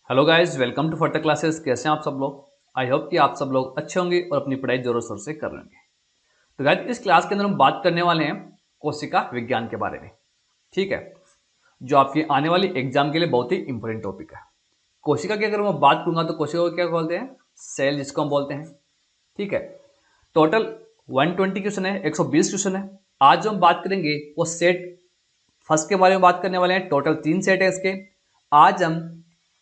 Hello guys, welcome to further classes. कैसे हैं आप सब लोग? आई होप कि आप सब लोग अच्छे होंगे और अपनी पढ़ाई जोरों शोर से कर रहे होंगे। तो गाइस, इस क्लास के अंदर हम बात करने वाले हैं कोशिका विज्ञान के बारे में। ठीक है, जो आपकी आने वाली एग्जाम के लिए बहुत ही इंपॉर्टेंट टॉपिक है। कोशिका की अगर मैं बात करूंगा तो कोशिका को क्या बोलते हैं? सेल, जिसको हम बोलते हैं। ठीक है, टोटल 120 क्वेश्चन है, 120 क्वेश्चन है। आज जो हम बात करेंगे वो सेट फर्स्ट के बारे में बात करने वाले हैं। टोटल 3 सेट है इसके। आज हम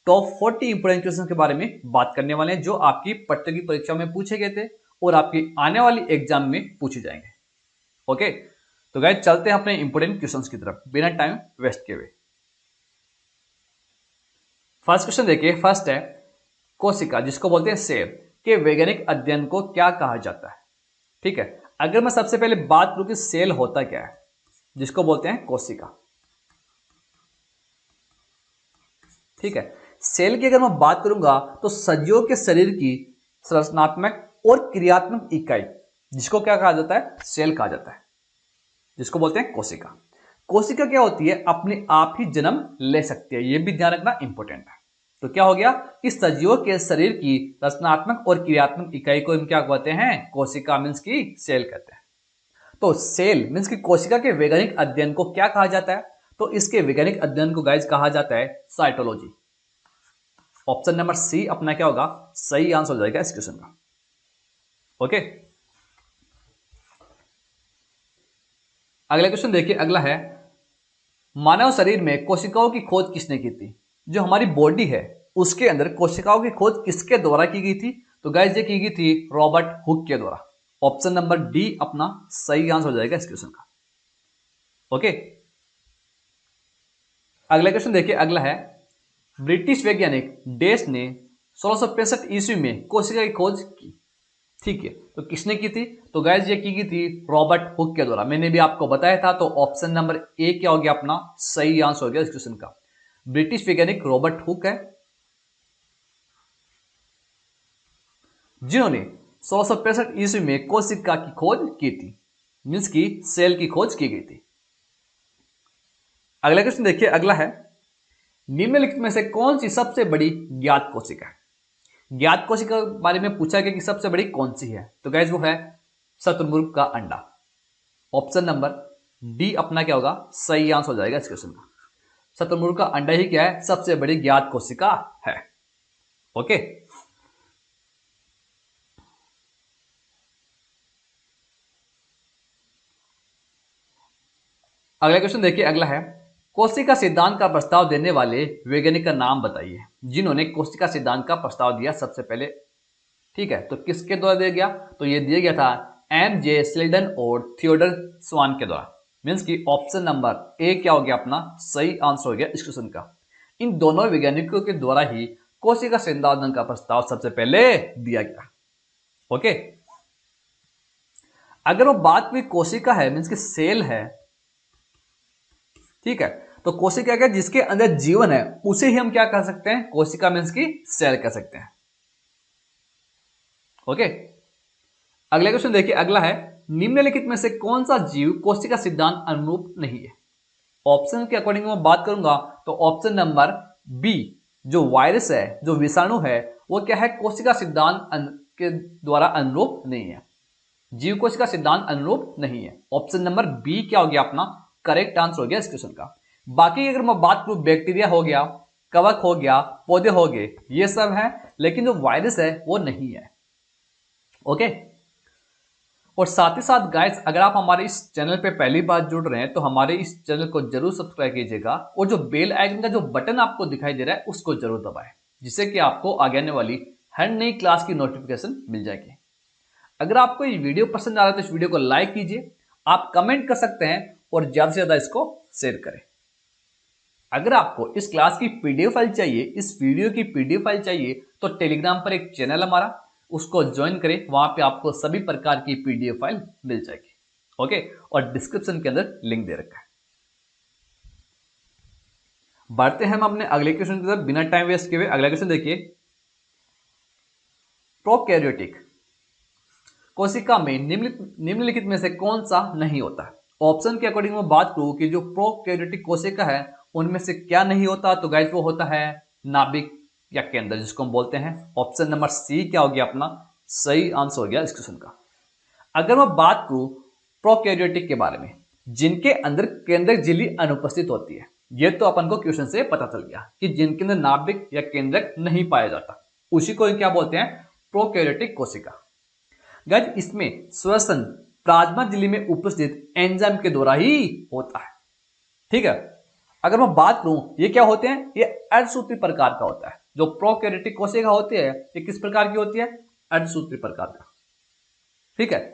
टॉप 40 इंपोर्टेंट क्वेश्चन के बारे में बात करने वाले हैं जो आपकी पट्टे की परीक्षा में पूछे गए थे और आपकी आने वाली एग्जाम में पूछे जाएंगे। ओके, तो गाइस चलते हैं अपने इंपोर्टेंट क्वेश्चंस की तरफ बिना टाइम वेस्ट किए हुए। फर्स्ट क्वेश्चन देखिए। फर्स्ट है, कोशिका जिसको बोलते हैं सेल के वैज्ञानिक अध्ययन को क्या कहा जाता है? ठीक है, अगर मैं सबसे पहले बात करूं कि सेल होता क्या है, जिसको बोलते हैं कोशिका। ठीक है, सेल की अगर मैं बात करूंगा तो सजीवों के शरीर की संरचनात्मक और क्रियात्मक इकाई, जिसको क्या कहा जाता है? सेल कहा जाता है, जिसको बोलते हैं कोशिका। कोशिका क्या होती है? अपने आप ही जन्म ले सकती है, यह भी ध्यान रखना इंपॉर्टेंट है। तो क्या हो गया कि सजीवों के शरीर की रचनात्मक और क्रियात्मक इकाई को हम क्या कहते हैं? कोशिका मीन्स की सेल कहते हैं। तो सेल मीन्स की कोशिका के वैज्ञानिक अध्ययन को क्या कहा जाता है? तो इसके वैज्ञानिक अध्ययन को गाइज कहा जाता है साइटोलॉजी। ऑप्शन नंबर सी अपना क्या होगा? सही आंसर हो जाएगा इस क्वेश्चन का। ओके, अगला क्वेश्चन देखिए। अगला है, मानव शरीर में कोशिकाओं की खोज किसने की थी? जो हमारी बॉडी है उसके अंदर कोशिकाओं की खोज किसके द्वारा की गई थी? तो गाइस ये की गई थी रॉबर्ट हुक के द्वारा। ऑप्शन नंबर डी अपना सही आंसर हो जाएगा इस क्वेश्चन का। ओके, अगला क्वेश्चन देखिए। अगला है, ब्रिटिश वैज्ञानिक डेस ने 1665 ईस्वी में कोशिका की खोज की। ठीक है, तो किसने की थी? तो गाइस ये की गई थी रॉबर्ट हुक के द्वारा। मैंने भी आपको बताया था। तो ऑप्शन नंबर ए क्या हो गया अपना? सही आंसर हो गया इस क्वेश्चन का। ब्रिटिश वैज्ञानिक रॉबर्ट हुक है जिन्होंने 1665 ईस्वी में कोशिका की खोज की थी, मीन्स की सेल की खोज की गई थी। अगला क्वेश्चन देखिए। अगला है, निम्नलिखित में से कौन सी सबसे बड़ी ज्ञात कोशिका है? ज्ञात कोशिका के बारे में पूछा गया कि सबसे बड़ी कौन सी है? तो गाइस वो है शुतुरमुर्ग का अंडा। ऑप्शन नंबर डी अपना क्या होगा? सही आंसर हो जाएगा इस क्वेश्चन का। शुतुरमुर्ग का अंडा ही क्या है? सबसे बड़ी ज्ञात कोशिका है। ओके, अगला क्वेश्चन देखिए। अगला है, कोशिका सिद्धांत का प्रस्ताव देने वाले वैज्ञानिक का नाम बताइए जिन्होंने कोशिका सिद्धांत का प्रस्ताव दिया सबसे पहले। ठीक है, तो किसके द्वारा दिया गया? तो ये दिया गया था एम जे स्लेडन और थियोडर स्वान के द्वारा। मीन्स की ऑप्शन नंबर ए क्या हो गया अपना? सही आंसर हो गया इस क्वेश्चन का। इन दोनों वैज्ञानिकों के द्वारा ही कोशिका सिद्धांत का प्रस्ताव सबसे पहले दिया गया। ओके, अगर वो बात कोई कोशिका है मीन्स की सेल है, ठीक है, तो कोशिका क्या, जिसके अंदर जीवन है उसे ही हम क्या कह सकते हैं? कोशिका मीन्स की सेल कह सकते हैं। ओके, अगला क्वेश्चन देखिए। अगला है, निम्नलिखित में से कौन सा जीव कोशिका सिद्धांत अनुरूप नहीं है? ऑप्शन के अकॉर्डिंग मैं बात करूंगा तो ऑप्शन नंबर बी, जो वायरस है, जो विषाणु है, वो क्या है? कोशिका सिद्धांत के द्वारा अनुरूप नहीं है। जीव कोशिका सिद्धांत अनुरूप नहीं है। ऑप्शन नंबर बी क्या हो गया अपना? करेक्ट आंसर हो गया इस क्वेश्चन का। बाकी अगर मैं बात करूं, बैक्टीरिया हो गया, कवक हो गया, पौधे हो गए, ये सब है, लेकिन जो वायरस है वो नहीं है। ओके, और साथ ही साथ गाइस, अगर आप हमारे इस चैनल पे पहली बार जुड़ रहे हैं तो हमारे इस चैनल को जरूर सब्सक्राइब कीजिएगा और जो बेल आइकन का जो बटन आपको दिखाई दे रहा है उसको जरूर दबाएं, जिससे कि आपको आगे आने वाली हर नई क्लास की नोटिफिकेशन मिल जाएगी। अगर आपको ये वीडियो पसंद आ रहा है तो इस वीडियो को लाइक कीजिए, आप कमेंट कर सकते हैं और ज्यादा से ज्यादा इसको शेयर करें। अगर आपको इस क्लास की पीडीएफ फाइल चाहिए, इस वीडियो की पीडीएफ फाइल चाहिए, तो टेलीग्राम पर एक चैनल हमारा, उसको ज्वाइन करें। वहां पे आपको सभी प्रकार की पीडीएफ फाइल मिल जाएगी। ओके, और डिस्क्रिप्शन के अंदर लिंक दे रखा है। बढ़ते हैं हम अपने अगले क्वेश्चन की तरफ बिना टाइम वेस्ट किए हुए। अगला क्वेश्चन देखिए, प्रोकैरियोटिक कोशिका में निम्नलिखित में से कौन सा नहीं होता है? ऑप्शन के अकॉर्डिंग मैं बात करूं कि जो प्रोकैरियोटिक कोशिका है उनमें से क्या नहीं होता? तो गाइस वो होता है नाभिक, या केंद्र जिसको हम बोलते हैं। ऑप्शन नंबर सी क्या हो गया अपना सही आंसर हो गया इस क्वेश्चन का। अगर मैं बात करूं प्रोकैरियोटिक के बारे में, जिनके अंदर केंद्रक झिल्ली अनुपस्थित होती है, ये तो अपन को क्वेश्चन से पता चल गया कि जिनके अंदर नाभिक या केंद्रक नहीं पाया जाता, उसी को क्या बोलते हैं प्रोकैरियोटिक कोशिका। गाइस इसमें श्वसन प्लाज्मा झिल्ली में उपस्थित एंजाइम के द्वारा ही होता है। ठीक है, अगर मैं बात करूं ये क्या होते हैं, ये अर्धसूत्री प्रकार का होता है। जो प्रोकैरियोटिक कोशिका होती है ये किस प्रकार की होती है, अर्धसूत्री प्रकार का। ठीक है,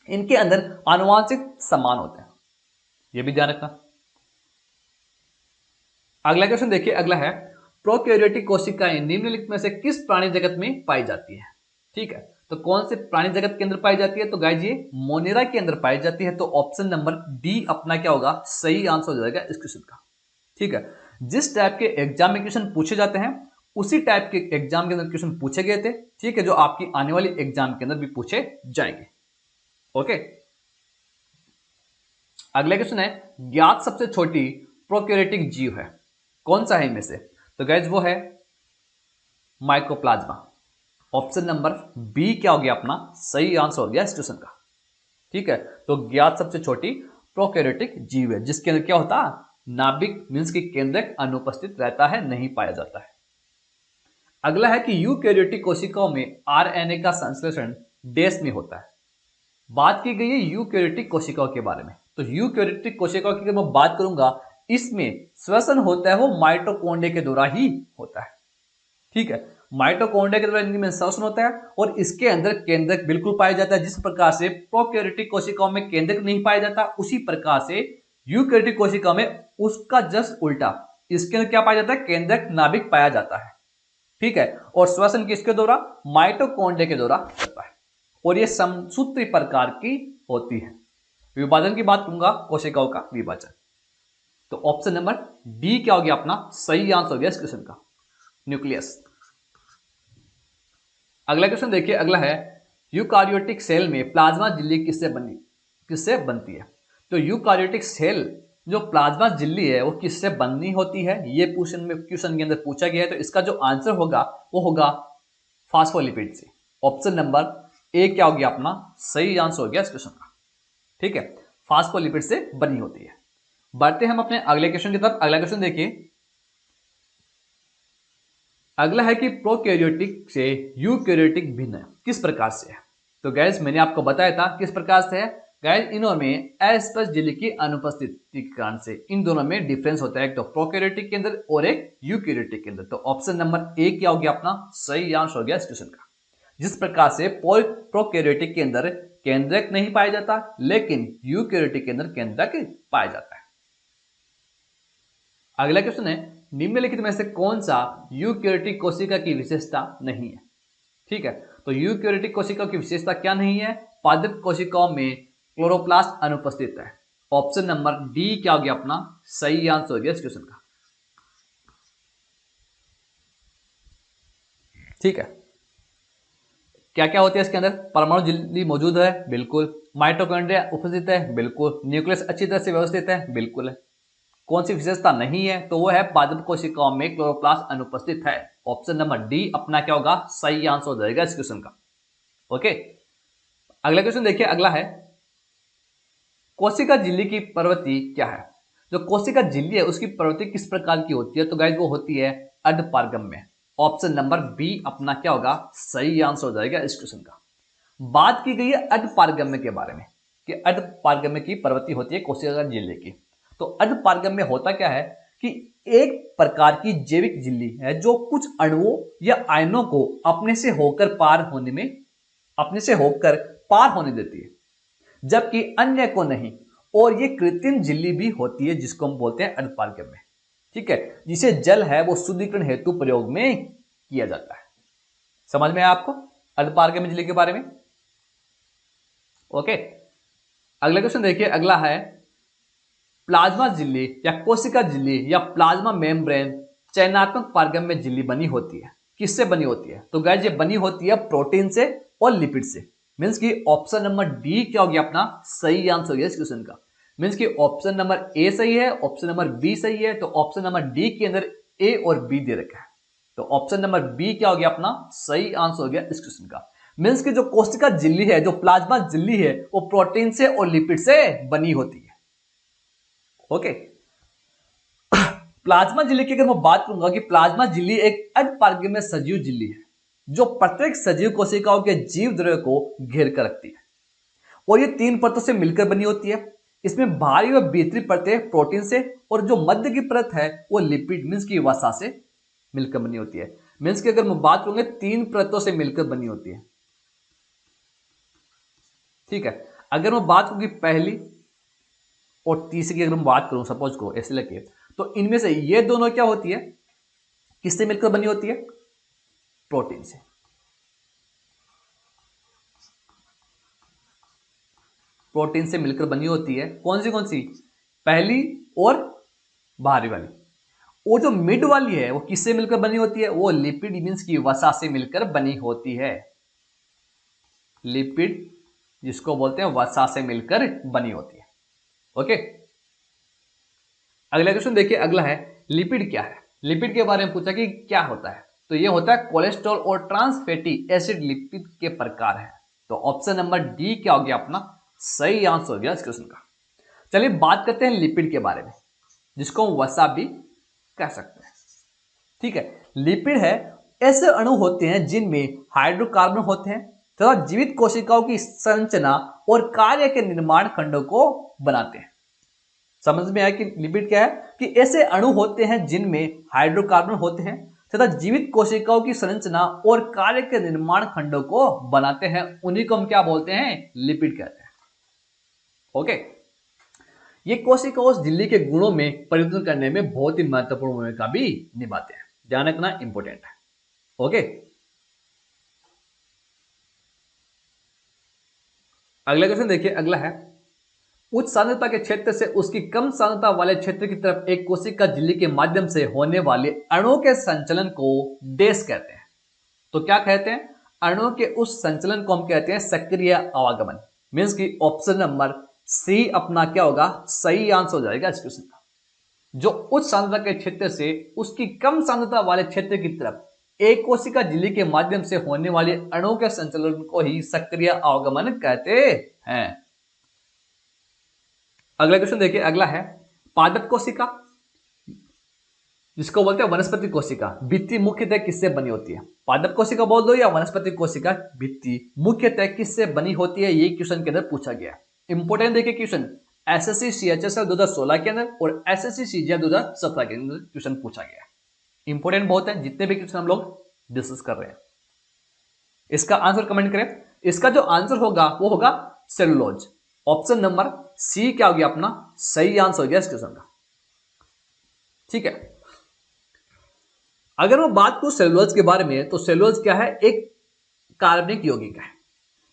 इनके अंदर आनुवांशिक समान होते हैं, ये भी ध्यान रखना। अगला क्वेश्चन देखिए, अगला है प्रोकैरियोटिक कोशिकाएं निम्नलिखित में से किस प्राणी जगत में पाई जाती है। ठीक है, तो कौन से प्राणी जगत के अंदर पाई जाती है, तो गाइस ये मोनेरा के अंदर पाई जाती है। तो ऑप्शन नंबर डी अपना क्या होगा सही आंसर हो जाएगा इस क्वेश्चन का। ठीक है, जिस टाइप के एग्जाम में क्वेश्चन पूछे जाते हैं उसी टाइप के एग्जाम के अंदर क्वेश्चन पूछे गए थे। ठीक है, जो आपकी आने वाली एग्जाम के अंदर भी पूछे जाएंगे। ओके, अगला क्वेश्चन है ज्ञात सबसे छोटी प्रोकैरियोटिक जीव है, कौन सा है इनमें से, तो गाइस वो है माइकोप्लाज्मा। ऑप्शन नंबर बी क्या हो गया अपना सही आंसर हो गया इस क्वेश्चन का। ठीक है, तो ज्ञात सबसे छोटी प्रोकैरियोटिक जीव है जिसके अंदर क्या होता है नाभिक मींस की केंद्रक अनुपस्थित रहता है, नहीं पाया जाता है। अगला है कि यूकैरियोटिक कोशिकाओं में आरएनए का संश्लेषण डैश में होता है। बात की गई है यूकैरियोटिक कोशिकाओं के बारे में, तो यूकैरियोटिक कोशिकाओं की अगर मैं बात करूंगा इसमें श्वसन होता है वो माइटोकॉन्ड्रिया के द्वारा ही होता है। ठीक है, माइटोकॉन्ड्रिया के द्वारा इनमें श्वसन होता है और इसके अंदर केंद्रक बिल्कुल पाया जाता है। जिस प्रकार से प्रोकैरियोटिक कोशिकाओं में केंद्रक नहीं पाया जाता, उसी प्रकार से यूकैरियोटिक कोशिकाओं में उसका जस्ट उल्टा, इसके अंदर क्या पाया जाता है केंद्रक नाभिक पाया जाता है। ठीक है, और श्वसन किसके द्वारा माइटोकॉन्ड्रिया के द्वारा होता है और यह समसूत्री प्रकार की होती है। विभाजन की बात करूंगा कोशिकाओं का विभाजन, तो ऑप्शन नंबर डी क्या हो गया अपना सही आंसर हो गया इस क्वेश्चन का, न्यूक्लियस। अगला क्वेश्चन देखिए, अगला है यूकारियोटिक सेल में प्लाज्मा झिल्ली किससे बनती है। तो यूकारियोटिक सेल जो प्लाज्मा झिल्ली है वो किससे बननी होती है, ये क्वेश्चन के अंदर पूछा गया है। तो इसका जो आंसर होगा वो होगा फास्फोलिपिड से। ऑप्शन नंबर ए क्या हो गया अपना सही आंसर हो गया इस क्वेश्चन का। ठीक है, फास्फोलिपिड से बनी होती है। बढ़ते हैं हम अपने अगले क्वेश्चन की तरफ। अगला क्वेश्चन देखिए, अगला है कि प्रोकैरियोटिक से यूकैरियोटिक भिन्न किस प्रकार से है। तो गैस मैंने आपको बताया था किस प्रकार से है। गैस इनमें अस्पष्ट झिल्ली की अनुपस्थिति के कारण से इन दोनों में डिफरेंस होता है, एक तो प्रोकैरियोटिक के अंदर और एक यूकैरियोटिक के अंदर। तो ऑप्शन नंबर ए क्या हो गया अपना सही आंसर हो गया इस क्वेश्चन का। जिस प्रकार से प्रोकैरियोटिक के अंदर केंद्रक नहीं पाया जाता, लेकिन यूकैरियोटिक के अंदर केंद्रक पाया जाता है। अगला क्वेश्चन है निम्नलिखित में से कौन सा यूकैरियोटिक कोशिका की विशेषता नहीं है। ठीक है, तो यूकैरियोटिक कोशिका की विशेषता क्या नहीं है, पादप कोशिकाओं में क्लोरोप्लास्ट अनुपस्थित है। ऑप्शन नंबर डी क्या हो गया अपना सही आंसर हो गया इस क्वेश्चन का। ठीक है, क्या क्या होती है इसके अंदर, परमाणु झिल्ली मौजूद है बिल्कुल, माइटोकॉन्ड्रिया उपस्थित है बिल्कुल, न्यूक्लियस अच्छी तरह से व्यवस्थित है बिल्कुल है। कौन सी विशेषता नहीं है, तो वो है पादप कोशिकाओं में क्लोरोप्लास्ट अनुपस्थित है। ऑप्शन नंबर डी अपना क्या होगा सही आंसर हो जाएगा इस क्वेश्चन का। ओके, अगला क्वेश्चन देखिए, अगला है कोशिका झिल्ली की प्रवृत्ति क्या है। जो कोशिका झिल्ली है उसकी प्रवृत्ति किस प्रकार की होती है, तो गाइस वो होती है अर्धपारगम्य। ऑप्शन नंबर बी अपना क्या होगा सही आंसर हो जाएगा इस क्वेश्चन का। बात की गई है अर्धपारगम्य के बारे में कि अर्धपारगम्य की प्रवृत्ति होती है कोशिका झिल्ली की। तो अर्धपारगम्य होता क्या है कि एक प्रकार की जैविक झिल्ली है जो कुछ अणुओं या आयनों को अपने से होकर पार होने देती है, जबकि अन्य को नहीं। और ये कृत्रिम झिल्ली भी होती है जिसको हम बोलते हैं अर्धपारगम्य। ठीक है, जिसे जल है वो शुद्धिकरण हेतु प्रयोग में किया जाता है। समझ में आया आपको अर्धपारगम्य झिल्ली के बारे में। ओके, अगला क्वेश्चन देखिए, अगला है प्लाज्मा झिल्ली या कोशिका झिल्ली या प्लाज्मा मेम्ब्रेन चयनात्मक पारगम्य झिल्ली बनी होती है, किससे बनी होती है, तो गाइस ये बनी होती है प्रोटीन से और लिपिड से। मींस कि ऑप्शन नंबर डी क्या हो गया अपना सही आंसर हो गया इस क्वेश्चन का। मींस कि ऑप्शन नंबर ए सही है, ऑप्शन नंबर बी सही है, तो ऑप्शन नंबर डी के अंदर ए और बी दे रखा है। तो ऑप्शन नंबर बी क्या हो गया अपना सही आंसर हो गया इस क्वेश्चन का। मींस की जो कोशिका झिल्ली है, जो प्लाज्मा झिल्ली है, वो प्रोटीन से और लिपिड से बनी होती है। ओके, प्लाज्मा झिल्ली की अगर मैं बात करूंगा कि प्लाज्मा झिल्ली एक अपारगम्य सजीव झिल्ली है जो प्रत्येक सजीव कोशिकाओं के जीव द्रव्य को घेर कर रखती है और ये 3 परतों से मिलकर बनी होती है। इसमें बाहरी व भीतरी परतें प्रोटीन से और जो मध्य की परत है वो लिपिड मींस की वसा से मिलकर बनी होती है। मींस की अगर मैं बात करूंगा 3 परतों से मिलकर बनी होती है। ठीक है, अगर मैं बात करूंगी पहली और तीसरी की अगर मैं बात करूं सपोज को ऐसे लगे, तो इनमें से ये दोनों क्या होती है, किससे मिलकर बनी होती है, प्रोटीन से। प्रोटीन से मिलकर बनी होती है। कौन सी पहली और बाहरी वाली। वो जो मिड वाली है वो किससे मिलकर बनी होती है, वो लिपिड मींस की वसा से मिलकर बनी होती है। लिपिड जिसको बोलते हैं वसा से मिलकर बनी होती है। ओके, अगला क्वेश्चन देखिए, अगला है लिपिड क्या है। लिपिड के बारे में पूछा कि क्या होता है, तो ये होता है कोलेस्ट्रॉल और ट्रांस फैटी एसिड लिपिड के प्रकार है। तो ऑप्शन नंबर डी क्या हो गया अपना सही आंसर हो गया इस क्वेश्चन का। चलिए बात करते हैं लिपिड के बारे में, जिसको हम वसा भी कह सकते हैं। ठीक है, लिपिड है ऐसे अणु होते हैं जिनमें हाइड्रोकार्बन होते हैं तथा जीवित कोशिकाओं की संरचना और कार्य के निर्माण खंडों को बनाते हैं। समझ में आया कि लिपिड क्या है, कि ऐसे अणु होते हैं जिनमें हाइड्रोकार्बन होते हैं तथा जीवित कोशिकाओं की संरचना और कार्य के निर्माण खंडों को बनाते हैं। उन्हीं को हम क्या बोलते हैं, लिपिड कहते हैं। ओके, ये कोशिकाओं झिल्ली के गुणों में परिवर्तन करने में बहुत ही महत्वपूर्ण भूमिका भी निभाते हैं। ध्यान रखना इंपॉर्टेंट है। ओके, अगला क्वेश्चन देखिए, अगला है उच्च सांद्रता के क्षेत्र से उसकी कम सांद्रता वाले क्षेत्र की तरफ एक कोशिका झिल्ली के माध्यम से होने वाले अणुओं के संचलन को डैश कहते हैं। तो क्या कहते हैं, अणुओं के उस संचलन को हम कहते हैं सक्रिय आवागमन। मींस की ऑप्शन नंबर सी अपना क्या होगा सही आंसर हो जाएगा इस क्वेश्चन का। जो उच्च सांद्रता के क्षेत्र से उसकी कम सांद्रता वाले क्षेत्र की तरफ एक कोशिका झिल्ली के माध्यम से होने वाले अणुओं के संचलन को ही सक्रिय आवागमन कहते हैं। अगला क्वेश्चन देखिए, अगला है पादप कोशिका, जिसको बोलते हैं वनस्पति कोशिका, भित्ति मुख्यतः किससे बनी होती है। पादप कोशिका बोल दो या वनस्पति कोशिका, भित्ति मुख्यतः किससे बनी होती है, ये क्वेश्चन के अंदर पूछा गया। इंपोर्टेंट देखिए क्वेश्चन, एसएससी सीएचएसएल 2016 के अंदर और एसएससी सीजीएल 2017 के अंदर क्वेश्चन पूछा गया। इंपोर्टेंट बहुत है, जितने भी क्वेश्चन हम लोग डिस्कस कर रहे हैं। इसका आंसर कमेंट करें। इसका जो आंसर होगा वो होगा सेलुलोज। ऑप्शन नंबर सी क्या हो गया अपना सही आंसर हो गया इस क्वेश्चन का। ठीक है, अगर मैं बात करूं सेलुलोज के बारे में, तो सेलुलोज क्या है, एक कार्बनिक यौगिक है।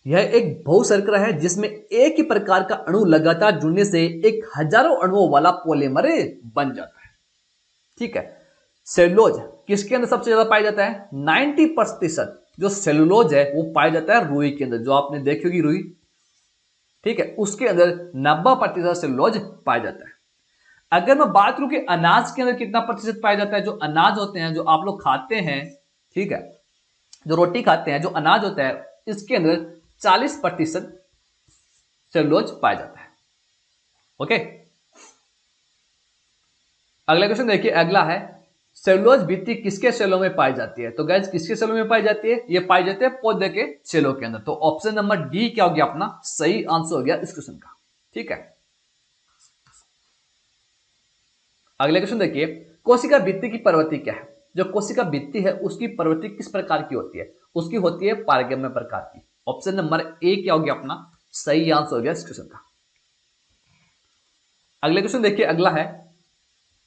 यह एक बहुशर्करा है जिसमें एक ही प्रकार का अणु लगातार जुड़ने से एक हजारों अणुओं वाला पॉलीमर बन जाता है। ठीक है, सेलुलोज किसके अंदर सबसे ज्यादा पाया जाता है, 90% जो सेलुलोज है वो पाया जाता है रुई के अंदर, जो आपने देखी होगी रुई। ठीक है, उसके अंदर 90% सेलुलोज पाया जाता है। अगर मैं बात करूं कि अनाज के अंदर कितना प्रतिशत पाया जाता है, जो अनाज होते हैं जो आप लोग खाते हैं, ठीक है, जो रोटी खाते हैं, जो अनाज होता है, इसके अंदर 40% सेलुलोज पाया जाता है। ओके, अगला क्वेश्चन देखिए, अगला है सेलुलोज भित्ति किसके सेलों में पाई जाती है। तो गाइस किसके सेलों में पाई जाती है, ये पाई जाती है पौधे के सेलों के अंदर। तो ऑप्शन नंबर डी क्या हो गया अपना सही आंसर हो गया इस क्वेश्चन का। ठीक है, अगला क्वेश्चन देखिए, कोशिका भित्ति की प्रवृत्ति क्या है। जो कोशिका भित्ति है उसकी प्रवृत्ति किस प्रकार की होती है, उसकी होती है पारगम्य प्रकार की। ऑप्शन नंबर ए क्या हो गया अपना सही आंसर हो गया इस क्वेश्चन का। अगला क्वेश्चन देखिए, अगला है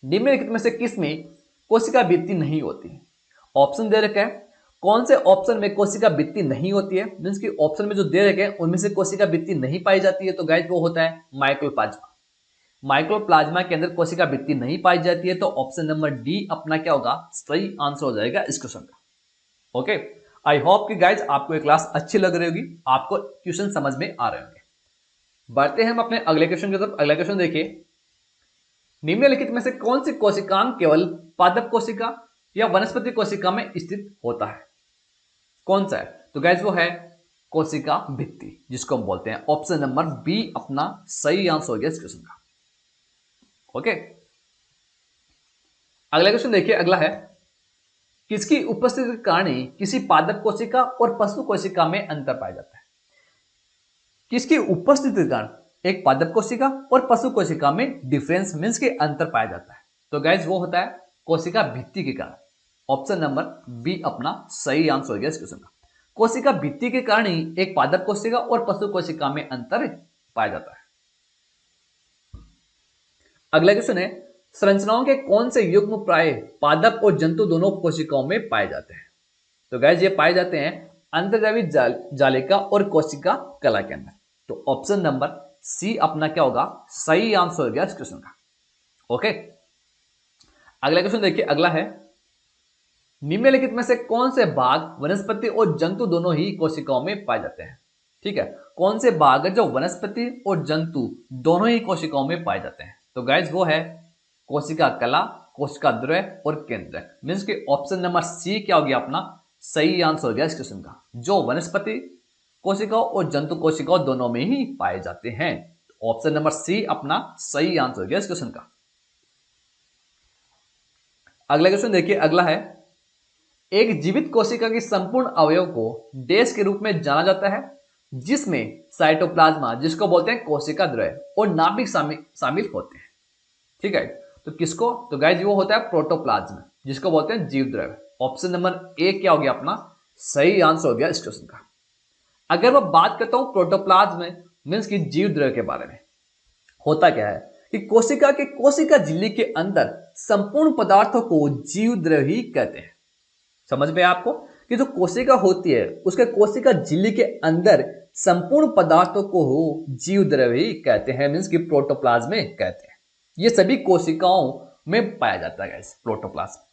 निम्नलिखित में से किस में कोशिका भित्ति नहीं होती। ऑप्शन दे रखे हैं, कौन से ऑप्शन में कोशिका भित्ति नहीं होती है, मींस कि ऑप्शन में जो दे रखे हैं उनमें से कोशिका भित्ति नहीं पाई जाती है। तो गाइस वो होता है माइक्रोप्लाज्मा। माइक्रोप्लाज्मा के अंदर कोशिका भित्ति नहीं पाई जाती है। तो ऑप्शन नंबर डी अपना क्या होगा सही आंसर हो जाएगा इस क्वेश्चन का। ओके, आई होप कि गाइज आपको ये क्लास अच्छी लग रही होगी, आपको क्वेश्चन समझ में आ रहे होंगे। बढ़ते हैं हम अपने अगले क्वेश्चन की तरफ। अगला क्वेश्चन देखिए, निम्नलिखित में से कौन सी कोशिकांग केवल पादप कोशिका या वनस्पति कोशिका में स्थित होता है। कौन सा है? तो गाइस वो है कोशिका भित्ति, जिसको हम बोलते हैं। ऑप्शन नंबर बी अपना सही आंसर हो गया इस क्वेश्चन का। ओके, अगला क्वेश्चन देखिए, अगला है किसकी उपस्थिति के कारण ही किसी पादप कोशिका और पशु कोशिका में अंतर पाया जाता है? किसकी उपस्थिति के कारण एक पादप कोशिका और पशु कोशिका में डिफरेंस मींस के अंतर पाया जाता है? तो गाइस वो होता है कोशिका भित्ति के कारण। ऑप्शन नंबर बी अपना सही आंसर हो गया इस क्वेश्चन का। कोशिका भित्ति के कारण ही एक पादप कोशिका और पशु कोशिका में अंतर पाया जाता है। अगला क्वेश्चन है संरचनाओं के कौन से युग्म प्राय पादप और जंतु दोनों कोशिकाओं में पाए जाते हैं? तो गाइस ये पाए जाते हैं अंतर्जैविक जालिका और कोशिका कला के अंदर। तो ऑप्शन नंबर सी अपना क्या होगा सही आंसर हो गया इस क्वेश्चन का। ओके, अगला क्वेश्चन देखिए, अगला है निम्नलिखित में से कौन से भाग वनस्पति और जंतु दोनों ही कोशिकाओं में पाए जाते हैं? ठीक है, कौन से भाग जो वनस्पति और जंतु दोनों ही कोशिकाओं में पाए जाते हैं? तो गाइस वो है कोशिका कला, कोशिका द्रव्य और केंद्रक। मीन्स के ऑप्शन नंबर सी क्या हो गया अपना सही आंसर हो गया इस क्वेश्चन का, जो वनस्पति कोशिकाओं और जंतु कोशिकाओं दोनों में ही पाए जाते हैं। ऑप्शन नंबर सी अपना सही आंसर हो गया इस क्वेश्चन का। अगला क्वेश्चन देखिए, अगला है एक जीवित कोशिका की संपूर्ण अवयव को डैश के रूप में जाना जाता है, जिसमें साइटोप्लाज्मा, जिसको बोलते हैं कोशिका द्रव्य, और नाभिक शामिल होते हैं। ठीक है, तो किसको? तो गाइस वो होता है प्रोटोप्लाज्म, जिसको बोलते हैं जीव द्रव्य। ऑप्शन नंबर ए क्या हो गया अपना सही आंसर हो गया इस क्वेश्चन का। अगर मैं बात करता हूं प्रोटोप्लाज्म मीन्स की जीव द्रव्य के बारे में, होता क्या है कि कोशिका के कोशिका झिल्ली के अंदर संपूर्ण पदार्थों को जीव द्रव्य ही कहते हैं। समझ में आपको कि जो कोशिका होती है उसके कोशिका झिल्ली के अंदर संपूर्ण पदार्थों को जीव द्रव्य ही कहते हैं, मीन्स की प्रोटोप्लाज्म कहते हैं। ये सभी कोशिकाओं में पाया जाता है गाइस प्रोटोप्लाज्म।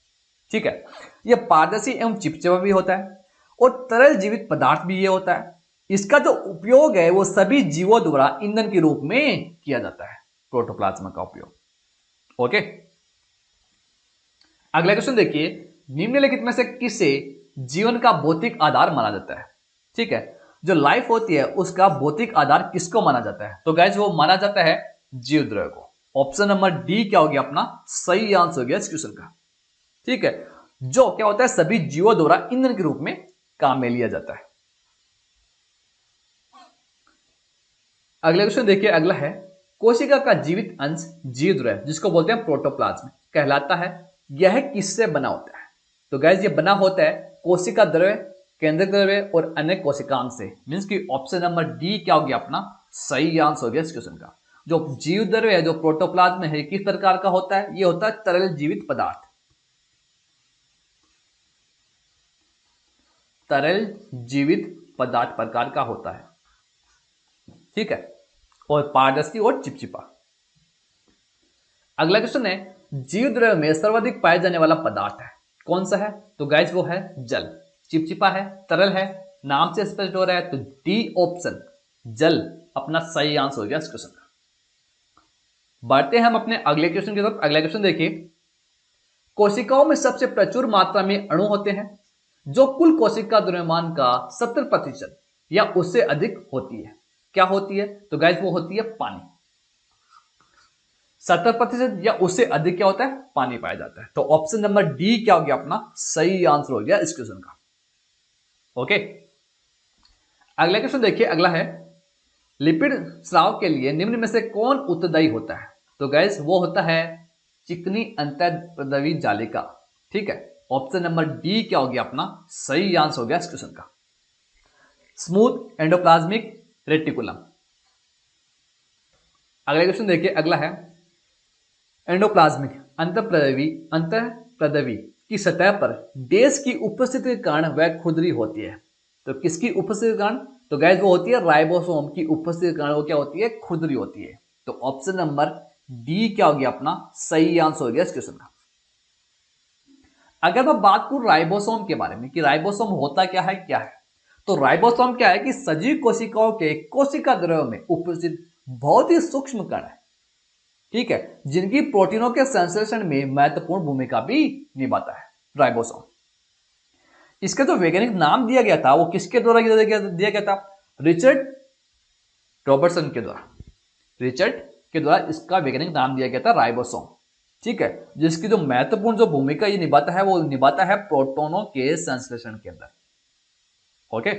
ठीक है, ये पारदर्शी एवं चिपचिपा भी होता है और तरल जीवित पदार्थ भी ये होता है। इसका जो उपयोग है वो सभी जीवों द्वारा ईंधन के रूप में किया जाता है, प्रोटोप्लाज्म का उपयोग। ओके, अगला क्वेश्चन देखिए, निम्नलिखित में से किसे जीवन का भौतिक आधार माना जाता है? ठीक है, जो लाइफ होती है उसका भौतिक आधार किसको माना जाता है? तो गाइस वो माना जाता है जीव द्रव्य को। ऑप्शन नंबर डी क्या हो गया अपना सही आंसर हो गया इस क्वेश्चन का। ठीक है, जो क्या होता है सभी जीवों द्वारा ईंधन के रूप में काम में लिया जाता है। अगला क्वेश्चन देखिए, अगला है कोशिका का जीवित अंश जीव द्रव्य, जिसको बोलते हैं प्रोटोप्लाज्म कहलाता है, यह किससे बना होता है? तो गाइस ये बना होता है कोशिका द्रव्य, केंद्रक द्रव्य और अन्य कोशिकांग से। मीन्स की ऑप्शन नंबर डी क्या हो गया अपना सही आंसर हो गया इस क्वेश्चन का। जो जीव द्रव्य है, जो प्रोटोप्लाज्म है, किस प्रकार का होता है? ये होता है तरल जीवित पदार्थ, तरल जीवित पदार्थ प्रकार का होता है। ठीक है, और पारदर्शी और चिपचिपा। अगला क्वेश्चन है जीव द्रव्य में सर्वाधिक पाया जाने वाला पदार्थ है, कौन सा है? तो गाइस वो है जल। चिपचिपा है, तरल है, नाम से स्पष्ट हो रहा है, तो डी ऑप्शन जल अपना सही आंसर हो गया इस क्वेश्चन का। बढ़ते हैं हम अपने अगले क्वेश्चन की तरफ। अगला क्वेश्चन देखिए, कोशिकाओं में सबसे प्रचुर मात्रा में अणु होते हैं जो कुल कोशिका द्रव्यमान का 70% या उससे अधिक होती है। क्या होती है? तो गाइस वो होती है पानी। 70% या उससे अधिक क्या होता है? पानी पाया जाता है। तो ऑप्शन नंबर डी क्या हो गया अपना सही आंसर हो गया इस क्वेश्चन का। ओके, अगला क्वेश्चन देखिए, अगला है लिपिड स्राव के लिए निम्न में से कौन उत्तरदायी होता है? तो गाइस वो होता है चिकनी अंतःप्रदवी जालिका। ठीक है, ऑप्शन नंबर डी क्या हो गया अपना सही आंसर हो गया इस क्वेश्चन का। Smooth endoplasmic reticulum. अगला क्वेश्चन देखिए, अगला है एंडोप्लाज्मिक अंतःप्रदवी की सतह पर डैश की उपस्थिति के कारण वह खुरदरी होती है। तो किसकी उपस्थिति के कारण? तो गाइस वो होती है राइबोसोम की उपस्थिति के कारण वो क्या होती है? खुरदरी होती है। तो ऑप्शन नंबर डी क्या हो गया अपना सही आंसर हो गया इस क्वेश्चन का। अगर मैं बात करूं राइबोसोम के बारे में कि राइबोसोम होता क्या है, तो राइबोसोम क्या है कि सजीव कोशिकाओं के कोशिका द्रव्य में उपस्थित बहुत ही सूक्ष्म कण है। ठीक है, जिनकी प्रोटीनों के संश्लेषण में महत्वपूर्ण भूमिका भी निभाता है। राइबोसोम। इसका जो वैज्ञानिक नाम दिया गया था वो किसके द्वारा दिया गया था? रिचर्ड रॉबर्टसन के द्वारा। रिचर्ड के द्वारा इसका वैज्ञानिक नाम दिया गया था राइबोसोम। ठीक है, जिसकी जो महत्वपूर्ण जो भूमिका ये निभाता है वो निभाता है प्रोटोनों के संश्लेषण के अंदर। ओके,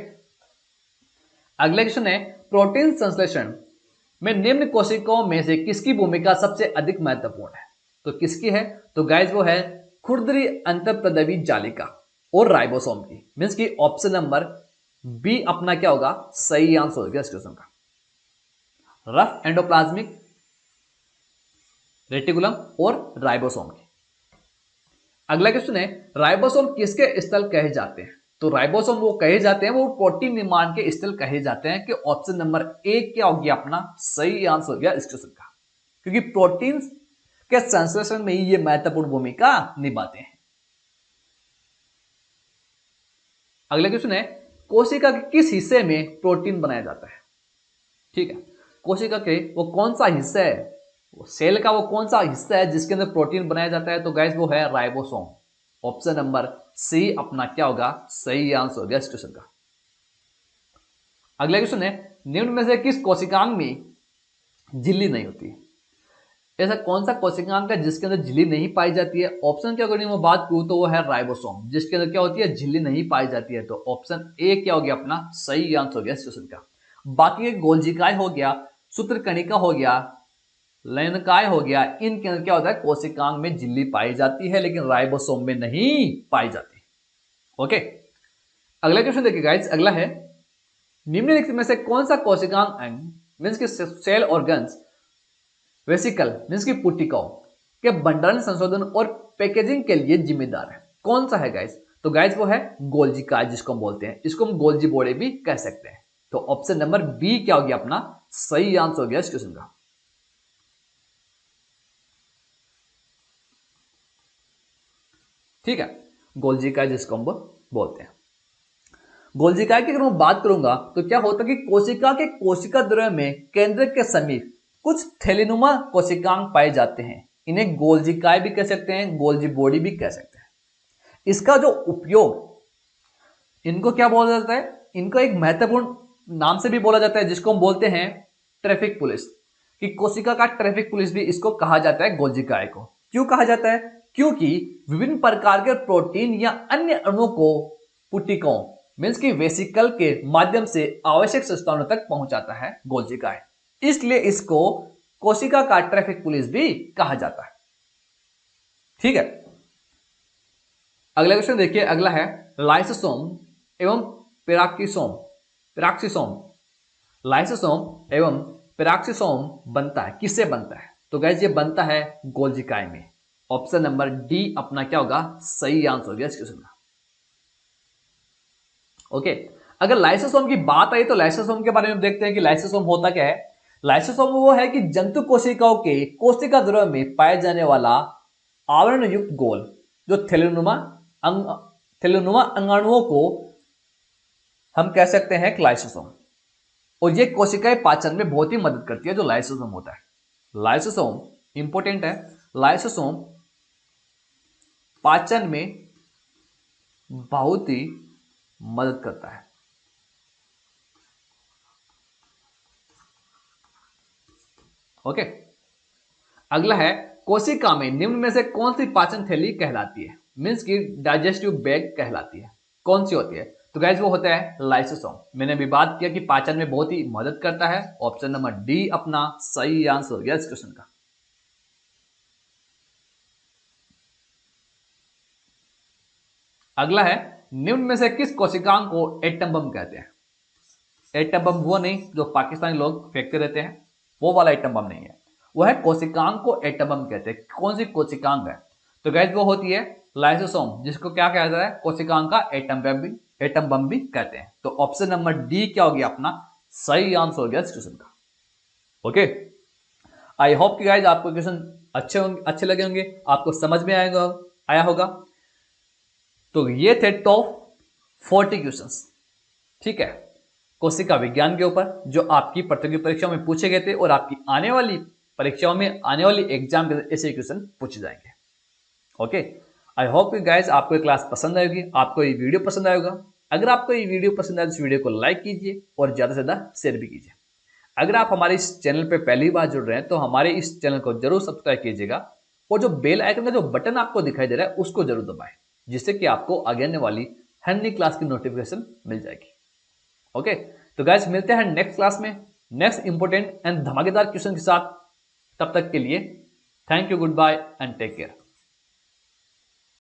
अगला क्वेश्चन है प्रोटीन संश्लेषण में निम्न कोशिकाओं में से किसकी भूमिका सबसे अधिक महत्वपूर्ण है? तो किसकी है? तो गाइस वो है खुरदरी अंतःप्रद्रवी जालिका और राइबोसोम की। मींस की ऑप्शन नंबर बी अपना क्या होगा? सही आंसर होगा इस क्वेश्चन का। रफ एंडोप्लाज्मिक रेटिकुलम और राइबोसोम की। अगला क्वेश्चन है राइबोसोम किसके स्थल कहे जाते हैं? तो राइबोसोम वो कहे जाते हैं, वो प्रोटीन निर्माण के स्थल कहे जाते हैं। कि ऑप्शन नंबर ए क्या हो गया अपना सही आंसर हो गया इस क्वेश्चन का, क्योंकि प्रोटीन के संश्लेषण में ही ये महत्वपूर्ण भूमिका निभाते हैं। अगला क्वेश्चन है कोशिका के किस हिस्से में प्रोटीन बनाया जाता है? ठीक है, कोशिका के वो कौन सा हिस्सा है, वो सेल का वो कौन सा हिस्सा है जिसके अंदर प्रोटीन बनाया जाता है? तो गाइस वो है राइबोसोम। ऑप्शन नंबर सी अपना क्या होगा सही आंसर हो गया इस क्वेश्चन का। अगला क्वेश्चन है निम्न में से किस कोशिकांग में झिल्ली नहीं होती? ऐसा कौन सा कोशिकांग है जिसके अंदर झिल्ली नहीं पाई जाती है? ऑप्शन के अकॉर्डिंग मैं बात करूं तो वो है राइबोसोम, जिसके अंदर क्या होती है? झिल्ली नहीं पाई जाती है। तो ऑप्शन ए क्या हो गया अपना सही आंसर हो गया इस क्वेश्चन का। बाकी गोल्जिकाय हो गया, सूत्रकणिका हो गया, लयनकाय हो गया, इनके अंदर क्या होता है? कोशिकांग में झिल्ली पाई जाती है, लेकिन राइबोसोम में नहीं पाई जाती। ओके, अगला क्वेश्चन देखिए गाइस। अगला है निम्नलिखित में से कौन सा कोशिकांग अंग मींस के सेल ऑर्गन्स वेसिकल मींस की पुटिकाओं के भंडारण, संशोधन और पैकेजिंग के लिए जिम्मेदार है? कौन सा है गाइस? तो गाइस वो है गोल्जिकाय, जिसको हम बोलते हैं। इसको हम गोल्जी बॉडी भी कह सकते हैं। तो ऑप्शन नंबर बी क्या हो गया अपना सही आंसर हो गया इस क्वेश्चन का। ठीक है, गोल्जिकाय जिसको हम बोलते हैं। गोल्जिकाय की अगर मैं बात करूंगा तो क्या होता है कि कोशिका के कोशिका द्रव्य में केंद्र के समीप कुछ थैलीनुमा कोशिकांग पाए जाते हैं। इन्हें गोल्जिकाय भी कह सकते हैं, गोल्जी बॉडी भी कह सकते हैं। इसका जो उपयोग इनको क्या बोला जाता है? इनको एक महत्वपूर्ण नाम से भी बोला जाता है, जिसको हम बोलते हैं ट्रैफिक पुलिस। कि कोशिका का ट्रैफिक पुलिस भी इसको कहा जाता है गोल्जिकाय को। क्यों कहा जाता है? क्योंकि विभिन्न प्रकार के प्रोटीन या अन्य अणुओं को पुटिकाओं मींस की वेसिकल के माध्यम से आवश्यक स्थानों तक पहुंचाता है गोल्जिकाय। इसलिए इसको कोशिका का ट्रैफिक पुलिस भी कहा जाता है। ठीक है, अगला क्वेश्चन देखिए। अगला है लाइसोसोम एवं पेराक्सिसोम लाइसोसोम एवं पेराक्सिसोम बनता है, किससे बनता है? तो गाइस ये बनता है गोल्जिकाय में। ऑप्शन नंबर डी अपना क्या होगा सही आंसर हो गया इस क्वेश्चन का। ओके, अगर लाइसोसोम की बात आई तो लाइसोसोम के बारे में देखते हैं कि लाइसोसोम होता क्या है। लाइसोसोम वो है कि जंतु कोशिकाओं के कोशिका द्रव्य में पाए जाने वाला आवरण युक्त गोल जो थैलेनुमा अंगाणुओं को हम कह सकते हैं लाइसोसोम। और ये कोशिकाएं पाचन में बहुत ही मदद करती है जो लाइसोसोम होता है। लाइसोसोम इंपॉर्टेंट है। लाइसोसोम पाचन में बहुत ही मदद करता है। ओके, अगला है कोशिका में निम्न में से कौन सी पाचन थैली कहलाती है? मींस की डाइजेस्टिव बैग कहलाती है। कौन सी होती है? तो गाइस वो होता है लाइसोसोम। मैंने अभी बात किया कि पाचन में बहुत ही मदद करता है। ऑप्शन नंबर डी अपना सही आंसर हो गया इस क्वेश्चन का। अगला है निम्न में से किस कोशिकांग को एटम बम कहते हैं? एटम बम वो नहीं जो पाकिस्तानी लोग फेंकते रहते हैं, वो वाला एटम बम नहीं है। वो है कोशिकांग को एटम बम कहते हैं। कौन सी कोशिकांग है? तो गाइस वो होती है लाइसोसोम, जिसको क्या कहा जाता है? कोशिकांग का एटम बम भी कहते हैं। तो ऑप्शन नंबर डी क्या हो गया अपना सही आंसर हो गया इस क्वेश्चन का। ओके, आई होप कि गाइस आपको क्वेश्चन अच्छे लगे होंगे, आपको समझ में आया होगा। तो ये थे टॉप 40 क्वेश्चंस, ठीक है, कोशिका विज्ञान के ऊपर, जो आपकी प्रतियोगी परीक्षाओं में पूछे गए थे और आपकी आने वाली परीक्षाओं में, आने वाली एग्जाम के ऐसे क्वेश्चन पूछे जाएंगे। Okay, I hope you guys आपको ये क्लास पसंद आएगी, आपको ये वीडियो पसंद आएगा। अगर आपको ये वीडियो पसंद आए तो इस वीडियो को लाइक कीजिए और ज़्यादा से ज़्यादा शेयर भी कीजिए। अगर आप हमारे इस चैनल पे पहली बार जुड़ रहे हैं तो हमारे इस चैनल को जरूर सब्सक्राइब कीजिएगा और जो बेल आइकन का जो बटन आपको दिखाई दे रहा है उसको जरूर दबाएं, जिससे कि आपको आगे आने वाली हर नई क्लास की नोटिफिकेशन मिल जाएगी। ओके, तो गाइज मिलते हैं नेक्स्ट क्लास में नेक्स्ट इंपॉर्टेंट एंड धमाकेदार क्वेश्चन के साथ। तब तक के लिए thank you, goodbye and take care.